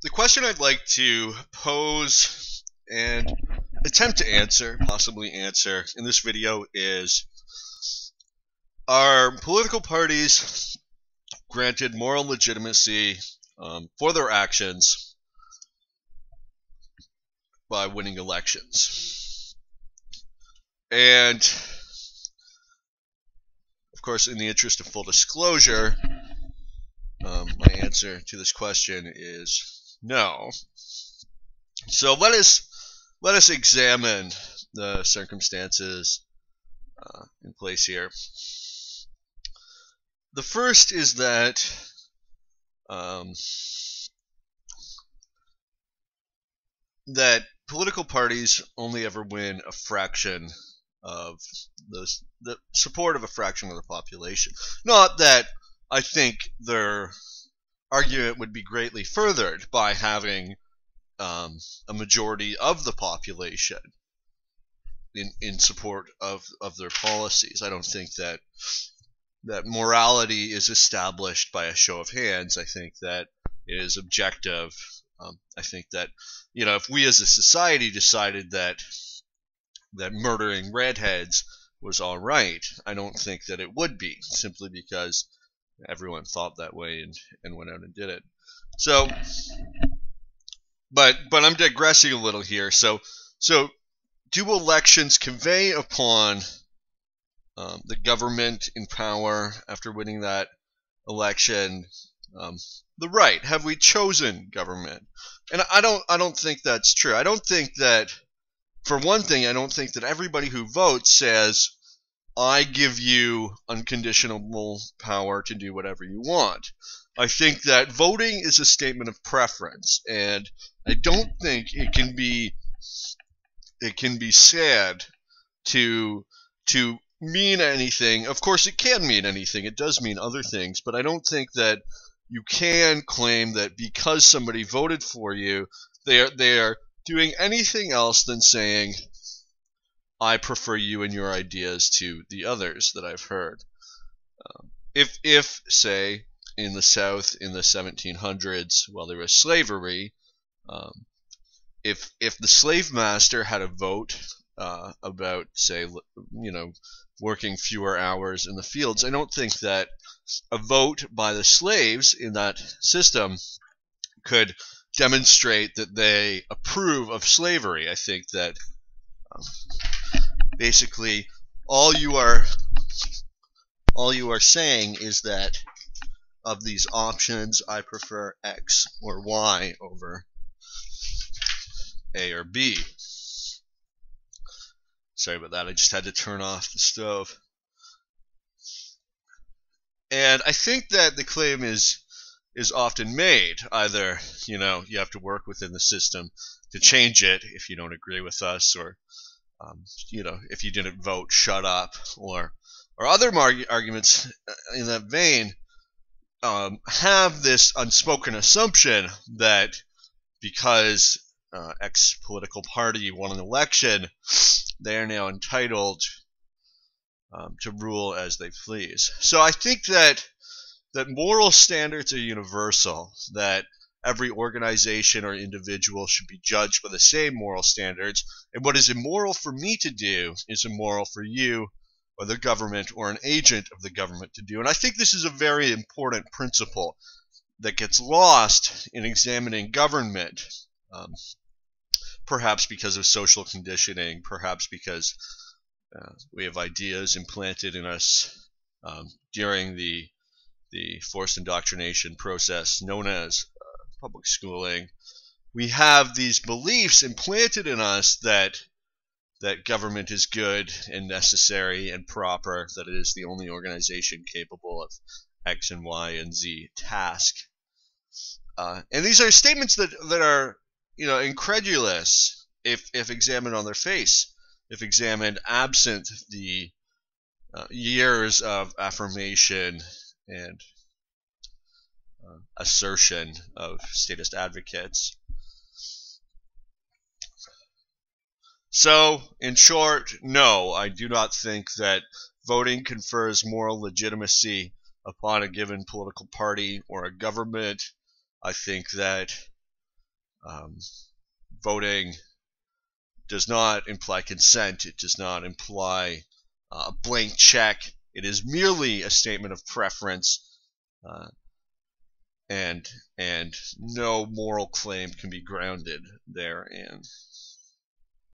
the question I'd like to pose and attempt to answer, possibly answer, in this video is, are political parties granted moral legitimacy for their actions by winning elections? And, of course, in the interest of full disclosure, my answer to this question is no. So let us examine the circumstances in place here. The first is that that political parties only ever win a fraction of the support of a fraction of the population. Not that I think their argument would be greatly furthered by having a majority of the population in support of their policies. I don't think that morality is established by a show of hands. I think that it is objective. I think that, if we as a society decided that murdering redheads was all right, I don't think that it would be, simply because everyone thought that way and went out and did it. So, but I'm digressing a little here. So do elections convey upon the government in power after winning that election the right? Have we chosen government? And I don't think that's true. I don't think that, for one thing, I don't think that everybody who votes says, I give you unconditional power to do whatever you want. I think that voting is a statement of preference, and I don't think it can be said to mean anything. Of course, it can mean anything. It does mean other things, but I don't think that you can claim that because somebody voted for you, they are doing anything else than saying, I prefer you and your ideas to the others that I've heard. If say, in the South in the 1700s, while there was slavery, if the slave master had a vote about, say, working fewer hours in the fields, I don't think that a vote by the slaves in that system could demonstrate that they approve of slavery. I think that basically all you are saying is that of these options, I prefer X or Y over A or B. Sorry about that, I just had to turn off the stove. And I think that the claim is often made, either, you have to work within the system to change it if you don't agree with us, or if you didn't vote, shut up, or other arguments in that vein, have this unspoken assumption that because X political party won an election, they are now entitled to rule as they please. So I think that moral standards are universal, that every organization or individual should be judged by the same moral standards, and what is immoral for me to do is immoral for you or the government or an agent of the government to do. And I think this is a very important principle that gets lost in examining government, perhaps because of social conditioning, perhaps because we have ideas implanted in us during the forced indoctrination process known as public schooling. We have these beliefs implanted in us that government is good and necessary and proper, that it is the only organization capable of X and Y and Z task. And these are statements that are, incredulous if examined on their face, if examined absent the years of affirmation and assertion of statist advocates. So, in short, no, I do not think that voting confers moral legitimacy upon a given political party or a government. I think that Voting does not imply consent. It does not imply a blank check. It is merely a statement of preference, and no moral claim can be grounded therein.